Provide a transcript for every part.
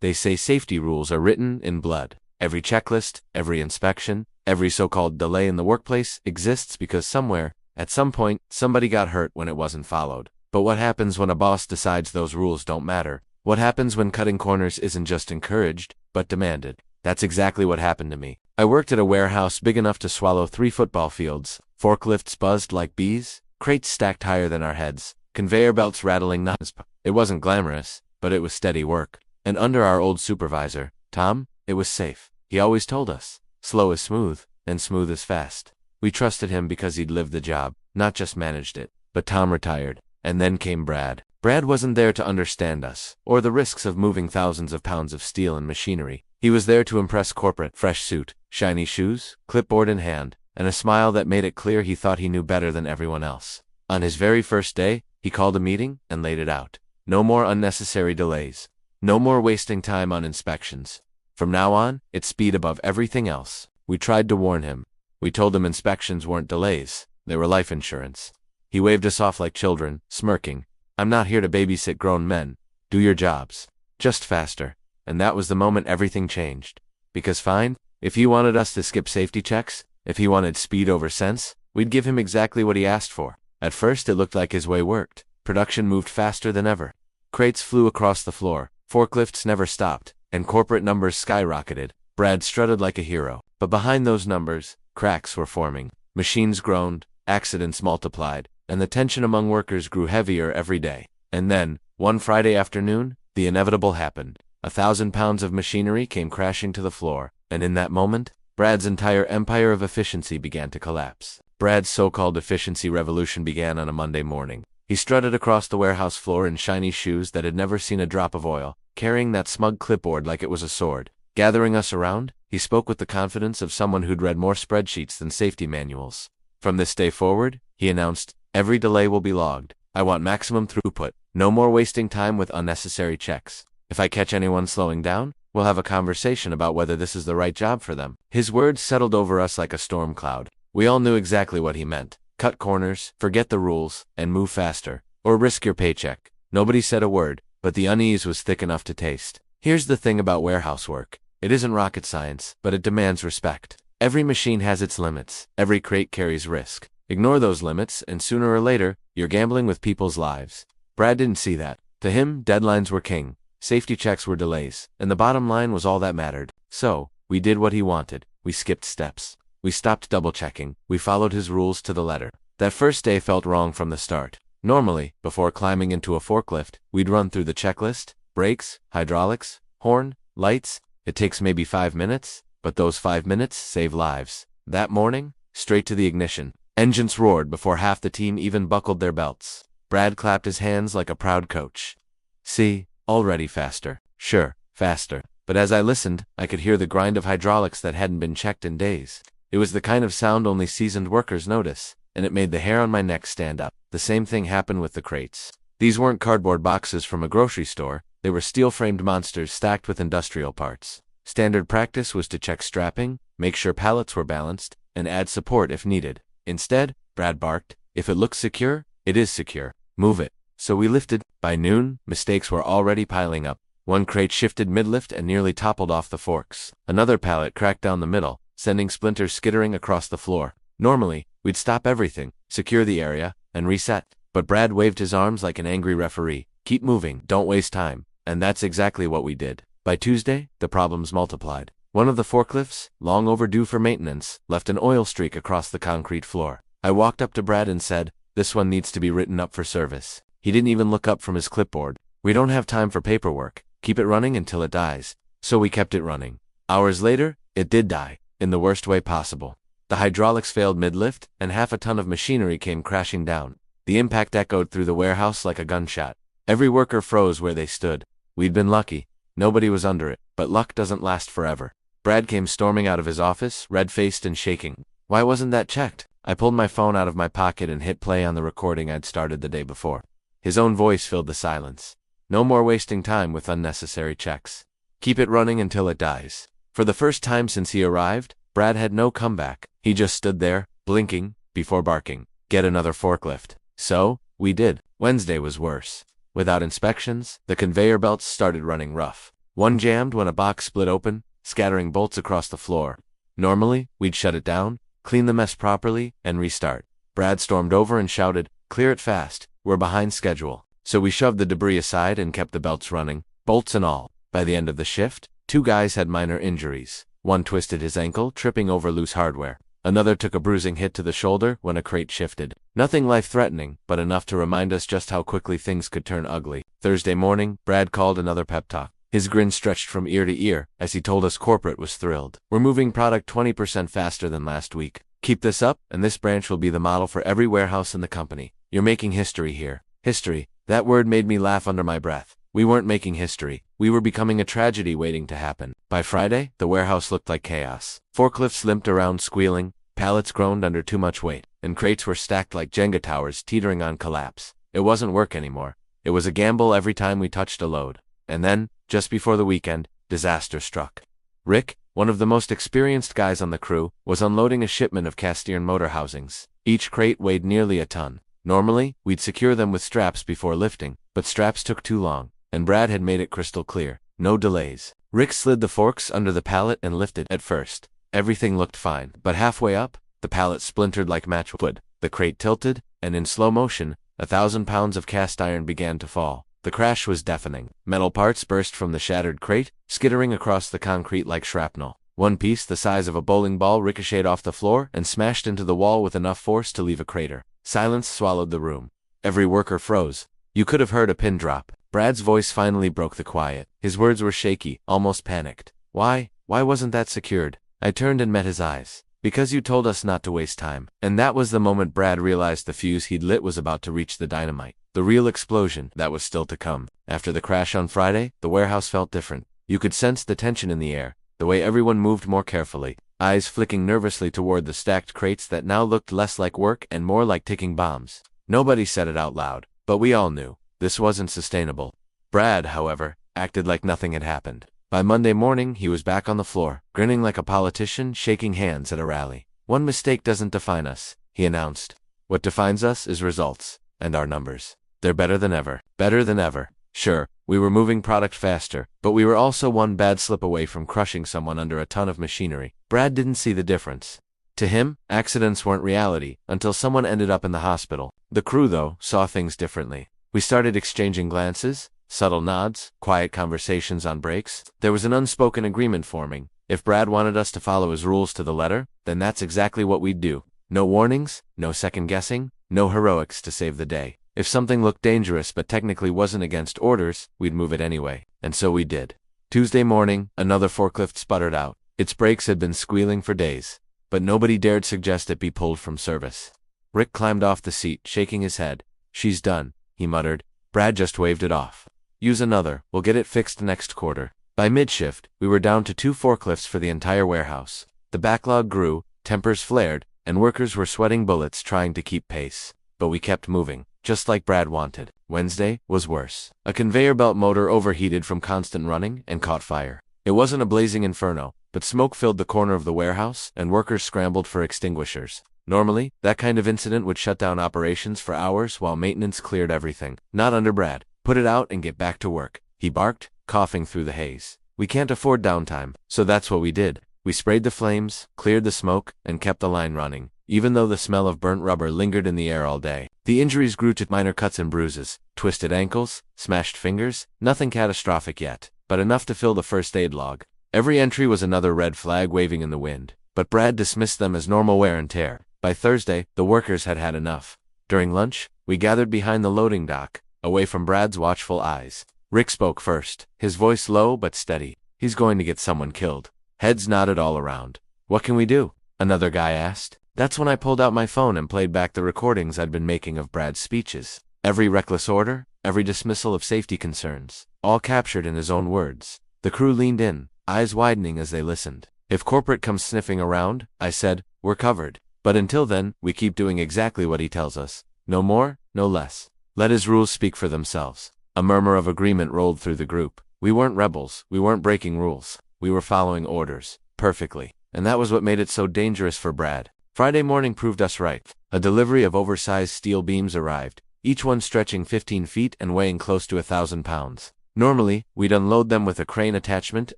They say safety rules are written in blood. Every checklist, every inspection, every so-called delay in the workplace exists because somewhere, at some point, somebody got hurt when it wasn't followed. But what happens when a boss decides those rules don't matter? What happens when cutting corners isn't just encouraged, but demanded? That's exactly what happened to me. I worked at a warehouse big enough to swallow 3 football fields. Forklifts buzzed like bees, crates stacked higher than our heads, conveyor belts rattling nuts. It wasn't glamorous, but it was steady work. And under our old supervisor, Tom, it was safe. He always told us, slow is smooth, and smooth is fast. We trusted him because he'd lived the job, not just managed it. But Tom retired, and then came Brad. Brad wasn't there to understand us, or the risks of moving thousands of pounds of steel and machinery. He was there to impress corporate, fresh suit, shiny shoes, clipboard in hand, and a smile that made it clear he thought he knew better than everyone else. On his very first day, he called a meeting and laid it out. No more unnecessary delays. No more wasting time on inspections. From now on, it's speed above everything else. We tried to warn him. We told him inspections weren't delays, they were life insurance. He waved us off like children, smirking. I'm not here to babysit grown men. Do your jobs. Just faster. And that was the moment everything changed. Because fine, if he wanted us to skip safety checks, if he wanted speed over sense, we'd give him exactly what he asked for. At first it looked like his way worked. Production moved faster than ever. Crates flew across the floor, forklifts never stopped, and corporate numbers skyrocketed. Brad strutted like a hero. But behind those numbers, cracks were forming. Machines groaned, accidents multiplied, and the tension among workers grew heavier every day. And then, one Friday afternoon, the inevitable happened. 1,000 pounds of machinery came crashing to the floor, and in that moment, Brad's entire empire of efficiency began to collapse. Brad's so-called efficiency revolution began on a Monday morning. He strutted across the warehouse floor in shiny shoes that had never seen a drop of oil, carrying that smug clipboard like it was a sword. Gathering us around, he spoke with the confidence of someone who'd read more spreadsheets than safety manuals. From this day forward, he announced, every delay will be logged. I want maximum throughput. No more wasting time with unnecessary checks. If I catch anyone slowing down, we'll have a conversation about whether this is the right job for them. His words settled over us like a storm cloud. We all knew exactly what he meant. Cut corners, forget the rules, and move faster. Or risk your paycheck. Nobody said a word, but the unease was thick enough to taste. Here's the thing about warehouse work. It isn't rocket science, but it demands respect. Every machine has its limits. Every crate carries risk. Ignore those limits, and sooner or later, you're gambling with people's lives. Brad didn't see that. To him, deadlines were king. Safety checks were delays, and the bottom line was all that mattered. So, we did what he wanted. We skipped steps. We stopped double-checking. We followed his rules to the letter. That first day felt wrong from the start. Normally, before climbing into a forklift, we'd run through the checklist: brakes, hydraulics, horn, lights. It takes maybe 5 minutes, but those 5 minutes save lives. That morning, straight to the ignition. Engines roared before half the team even buckled their belts. Brad clapped his hands like a proud coach. See, already faster. Sure, faster. But as I listened, I could hear the grind of hydraulics that hadn't been checked in days. It was the kind of sound only seasoned workers notice, and it made the hair on my neck stand up. The same thing happened with the crates. These weren't cardboard boxes from a grocery store. They were steel-framed monsters stacked with industrial parts. Standard practice was to check strapping, make sure pallets were balanced, and add support if needed. Instead, Brad barked, if it looks secure, it is secure. Move it. So we lifted. By noon, mistakes were already piling up. One crate shifted mid-lift and nearly toppled off the forks. Another pallet cracked down the middle, sending splinters skittering across the floor. Normally, we'd stop everything, secure the area, and reset. But Brad waved his arms like an angry referee. Keep moving, don't waste time. And that's exactly what we did. By Tuesday, the problems multiplied. One of the forklifts, long overdue for maintenance, left an oil streak across the concrete floor. I walked up to Brad and said, this one needs to be written up for service. He didn't even look up from his clipboard. We don't have time for paperwork. Keep it running until it dies. So we kept it running. Hours later, it did die, in the worst way possible. The hydraulics failed mid-lift, and half a ton of machinery came crashing down. The impact echoed through the warehouse like a gunshot. Every worker froze where they stood. We'd been lucky. Nobody was under it, but luck doesn't last forever. Brad came storming out of his office, red-faced and shaking. Why wasn't that checked? I pulled my phone out of my pocket and hit play on the recording I'd started the day before. His own voice filled the silence. No more wasting time with unnecessary checks. Keep it running until it dies. For the first time since he arrived, Brad had no comeback. He just stood there, blinking, before barking, get another forklift. So, we did. Wednesday was worse. Without inspections, the conveyor belts started running rough. One jammed when a box split open, scattering bolts across the floor. Normally, we'd shut it down, clean the mess properly, and restart. Brad stormed over and shouted, "Clear it fast, we're behind schedule." So we shoved the debris aside and kept the belts running, bolts and all. By the end of the shift, 2 guys had minor injuries. One twisted his ankle, tripping over loose hardware. Another took a bruising hit to the shoulder when a crate shifted. Nothing life-threatening, but enough to remind us just how quickly things could turn ugly. Thursday morning, Brad called another pep talk. His grin stretched from ear to ear as he told us corporate was thrilled. "We're moving product 20% faster than last week. Keep this up, and this branch will be the model for every warehouse in the company. You're making history here." History. That word made me laugh under my breath. We weren't making history. We were becoming a tragedy waiting to happen. By Friday, the warehouse looked like chaos. Forklifts limped around squealing, pallets groaned under too much weight, and crates were stacked like Jenga towers teetering on collapse. It wasn't work anymore. It was a gamble every time we touched a load. And then, just before the weekend, disaster struck. Rick, one of the most experienced guys on the crew, was unloading a shipment of cast iron motor housings. Each crate weighed nearly a ton. Normally, we'd secure them with straps before lifting, but straps took too long, and Brad had made it crystal clear. No delays. Rick slid the forks under the pallet and lifted. At first, everything looked fine, but halfway up, the pallet splintered like matchwood. The crate tilted, and in slow motion, 1,000 pounds of cast iron began to fall. The crash was deafening. Metal parts burst from the shattered crate, skittering across the concrete like shrapnel. One piece the size of a bowling ball ricocheted off the floor and smashed into the wall with enough force to leave a crater. Silence swallowed the room. Every worker froze. You could have heard a pin drop. Brad's voice finally broke the quiet. His words were shaky, almost panicked. Why wasn't that secured?" I turned and met his eyes. "Because you told us not to waste time." And that was the moment Brad realized the fuse he'd lit was about to reach the dynamite. The real explosion that was still to come. After the crash on Friday, the warehouse felt different. You could sense the tension in the air, the way everyone moved more carefully, eyes flicking nervously toward the stacked crates that now looked less like work and more like ticking bombs. Nobody said it out loud, but we all knew. This wasn't sustainable. Brad, however, acted like nothing had happened. By Monday morning, he was back on the floor, grinning like a politician, shaking hands at a rally. "One mistake doesn't define us," he announced. "What defines us is results, and our numbers. They're better than ever. Better than ever." Sure, we were moving product faster, but we were also one bad slip away from crushing someone under a ton of machinery. Brad didn't see the difference. To him, accidents weren't reality until someone ended up in the hospital. The crew, though, saw things differently. We started exchanging glances, subtle nods, quiet conversations on breaks. There was an unspoken agreement forming. If Brad wanted us to follow his rules to the letter, then that's exactly what we'd do. No warnings, no second guessing, no heroics to save the day. If something looked dangerous but technically wasn't against orders, we'd move it anyway. And so we did. Tuesday morning, another forklift sputtered out. Its brakes had been squealing for days, but nobody dared suggest it be pulled from service. Rick climbed off the seat, shaking his head. "She's done," he muttered. Brad just waved it off. "Use another. We'll get it fixed next quarter." By mid-shift, we were down to 2 forklifts for the entire warehouse. The backlog grew, tempers flared, and workers were sweating bullets trying to keep pace. But we kept moving, just like Brad wanted. Wednesday was worse. A conveyor belt motor overheated from constant running and caught fire. It wasn't a blazing inferno, but smoke filled the corner of the warehouse, and workers scrambled for extinguishers. Normally, that kind of incident would shut down operations for hours while maintenance cleared everything. Not under Brad. "Put it out and get back to work," he barked, coughing through the haze. We can't afford downtime, so that's what we did. We sprayed the flames, cleared the smoke, and kept the line running, even though the smell of burnt rubber lingered in the air all day. The injuries grew to minor cuts and bruises, twisted ankles, smashed fingers, nothing catastrophic yet, but enough to fill the first aid log. Every entry was another red flag waving in the wind, but Brad dismissed them as normal wear and tear. By Thursday, the workers had had enough. During lunch, we gathered behind the loading dock, away from Brad's watchful eyes. Rick spoke first, his voice low but steady. "He's going to get someone killed." Heads nodded all around. "What can we do?" another guy asked. That's when I pulled out my phone and played back the recordings I'd been making of Brad's speeches. Every reckless order, every dismissal of safety concerns, all captured in his own words. The crew leaned in, eyes widening as they listened. "If corporate comes sniffing around," I said, "we're covered. But until then, we keep doing exactly what he tells us. No more, no less. Let his rules speak for themselves." A murmur of agreement rolled through the group. We weren't rebels, we weren't breaking rules. We were following orders, perfectly. And that was what made it so dangerous for Brad. Friday morning proved us right. A delivery of oversized steel beams arrived, each one stretching 15 feet and weighing close to 1,000 pounds. Normally, we'd unload them with a crane attachment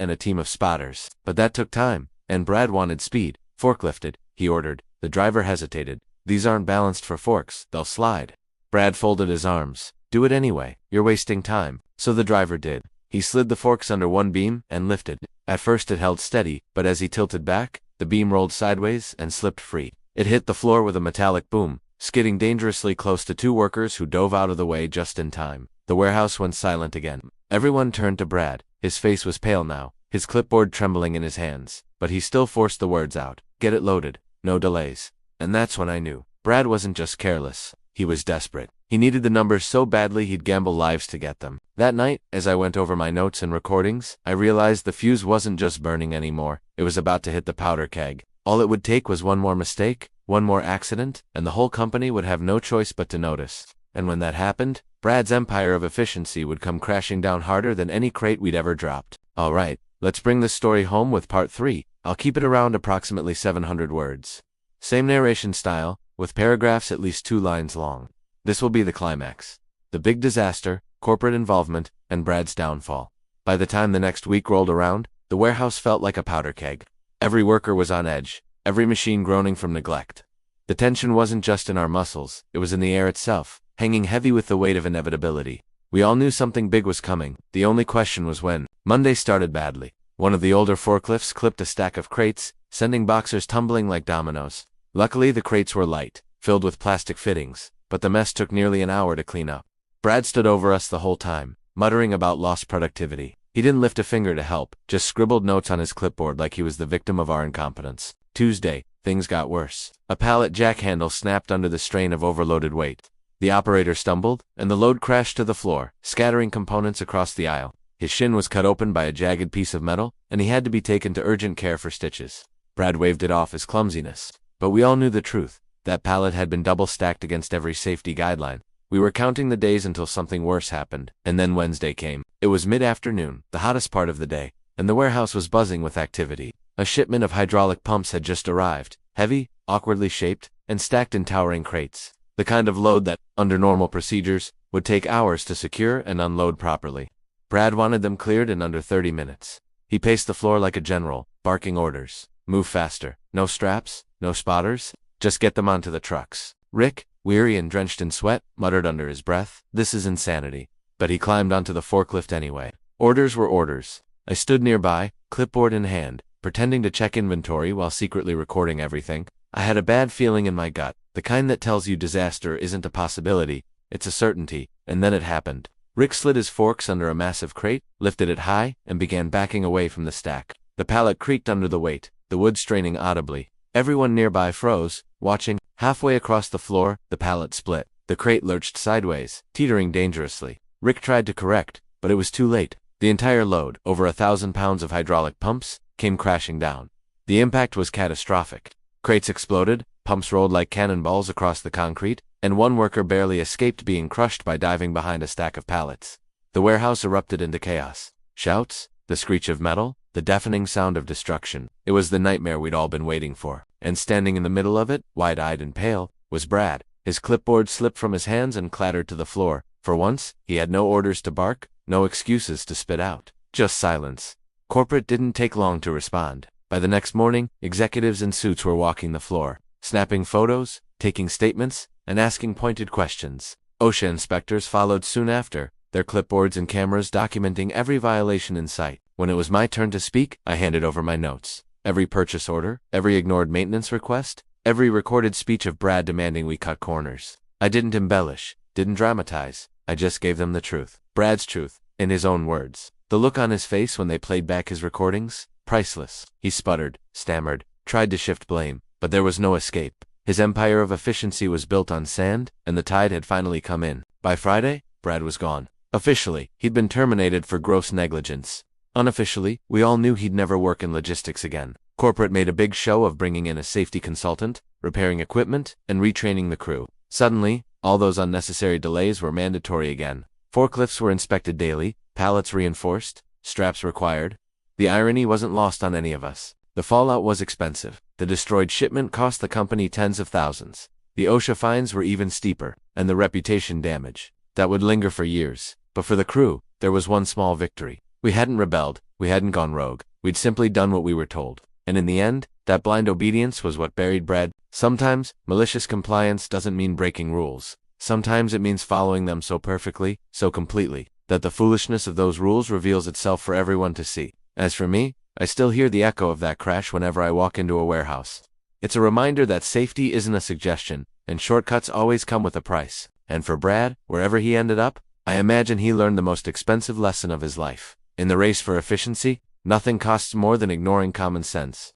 and a team of spotters. But that took time, and Brad wanted speed. Forklifted, he ordered. The driver hesitated. These aren't balanced for forks, they'll slide. Brad folded his arms. Do it anyway, you're wasting time. So the driver did. He slid the forks under one beam and lifted. At first it held steady, but as he tilted back, the beam rolled sideways and slipped free. It hit the floor with a metallic boom, skidding dangerously close to two workers who dove out of the way just in time. The warehouse went silent again. Everyone turned to Brad. His face was pale now, his clipboard trembling in his hands, but he still forced the words out. Get it loaded. No delays. And that's when I knew. Brad wasn't just careless. He was desperate. He needed the numbers so badly he'd gamble lives to get them. That night, as I went over my notes and recordings, I realized the fuse wasn't just burning anymore. It was about to hit the powder keg. All it would take was one more mistake, one more accident, and the whole company would have no choice but to notice. And when that happened, Brad's empire of efficiency would come crashing down harder than any crate we'd ever dropped. All right, let's bring this story home with part 3. I'll keep it around approximately 700 words. Same narration style, with paragraphs at least 2 lines long. This will be the climax. The big disaster, corporate involvement, and Brad's downfall. By the time the next week rolled around, the warehouse felt like a powder keg. Every worker was on edge, every machine groaning from neglect. The tension wasn't just in our muscles, it was in the air itself, hanging heavy with the weight of inevitability. We all knew something big was coming, the only question was when. Monday started badly. One of the older forklifts clipped a stack of crates, sending boxers tumbling like dominoes. Luckily the crates were light, filled with plastic fittings, but the mess took nearly an hour to clean up. Brad stood over us the whole time, muttering about lost productivity. He didn't lift a finger to help, just scribbled notes on his clipboard like he was the victim of our incompetence. Tuesday, things got worse. A pallet jack handle snapped under the strain of overloaded weight. The operator stumbled, and the load crashed to the floor, scattering components across the aisle. His shin was cut open by a jagged piece of metal, and he had to be taken to urgent care for stitches. Brad waved it off as clumsiness. But we all knew the truth. That pallet had been double stacked against every safety guideline. We were counting the days until something worse happened, and then Wednesday came. It was mid-afternoon, the hottest part of the day, and the warehouse was buzzing with activity. A shipment of hydraulic pumps had just arrived, heavy, awkwardly shaped, and stacked in towering crates. The kind of load that, under normal procedures, would take hours to secure and unload properly. Brad wanted them cleared in under 30 minutes. He paced the floor like a general, barking orders. Move faster. No straps, no spotters, just get them onto the trucks. Rick, weary and drenched in sweat, muttered under his breath, "This is insanity." But he climbed onto the forklift anyway. Orders were orders. I stood nearby, clipboard in hand, pretending to check inventory while secretly recording everything. I had a bad feeling in my gut, the kind that tells you disaster isn't a possibility, it's a certainty, and then it happened. Rick slid his forks under a massive crate, lifted it high, and began backing away from the stack. The pallet creaked under the weight, the wood straining audibly. Everyone nearby froze, watching. Halfway across the floor, the pallet split. The crate lurched sideways, teetering dangerously. Rick tried to correct, but it was too late. The entire load, over 1,000 pounds of hydraulic pumps, came crashing down. The impact was catastrophic. Crates exploded, pumps rolled like cannonballs across the concrete, and one worker barely escaped being crushed by diving behind a stack of pallets. The warehouse erupted into chaos. Shouts, the screech of metal, the deafening sound of destruction. It was the nightmare we'd all been waiting for. And standing in the middle of it, wide-eyed and pale, was Brad. His clipboard slipped from his hands and clattered to the floor. For once, he had no orders to bark, no excuses to spit out. Just silence. Corporate didn't take long to respond. By the next morning, executives in suits were walking the floor, snapping photos, taking statements, and asking pointed questions. OSHA inspectors followed soon after, their clipboards and cameras documenting every violation in sight. When it was my turn to speak, I handed over my notes. Every purchase order, every ignored maintenance request, every recorded speech of Brad demanding we cut corners. I didn't embellish, didn't dramatize, I just gave them the truth. Brad's truth, in his own words. The look on his face when they played back his recordings? Priceless. He sputtered, stammered, tried to shift blame, but there was no escape. His empire of efficiency was built on sand, and the tide had finally come in. By Friday, Brad was gone. Officially, he'd been terminated for gross negligence. Unofficially, we all knew he'd never work in logistics again. Corporate made a big show of bringing in a safety consultant, repairing equipment, and retraining the crew. Suddenly, all those unnecessary delays were mandatory again. Forklifts were inspected daily, pallets reinforced, straps required. The irony wasn't lost on any of us. The fallout was expensive. The destroyed shipment cost the company tens of thousands. The OSHA fines were even steeper, and the reputation damage. That would linger for years. But for the crew, there was one small victory. We hadn't rebelled, we hadn't gone rogue, we'd simply done what we were told. And in the end, that blind obedience was what buried Brad. Sometimes, malicious compliance doesn't mean breaking rules. Sometimes it means following them so perfectly, so completely, that the foolishness of those rules reveals itself for everyone to see. As for me, I still hear the echo of that crash whenever I walk into a warehouse. It's a reminder that safety isn't a suggestion, and shortcuts always come with a price. And for Brad, wherever he ended up, I imagine he learned the most expensive lesson of his life. In the race for efficiency, nothing costs more than ignoring common sense.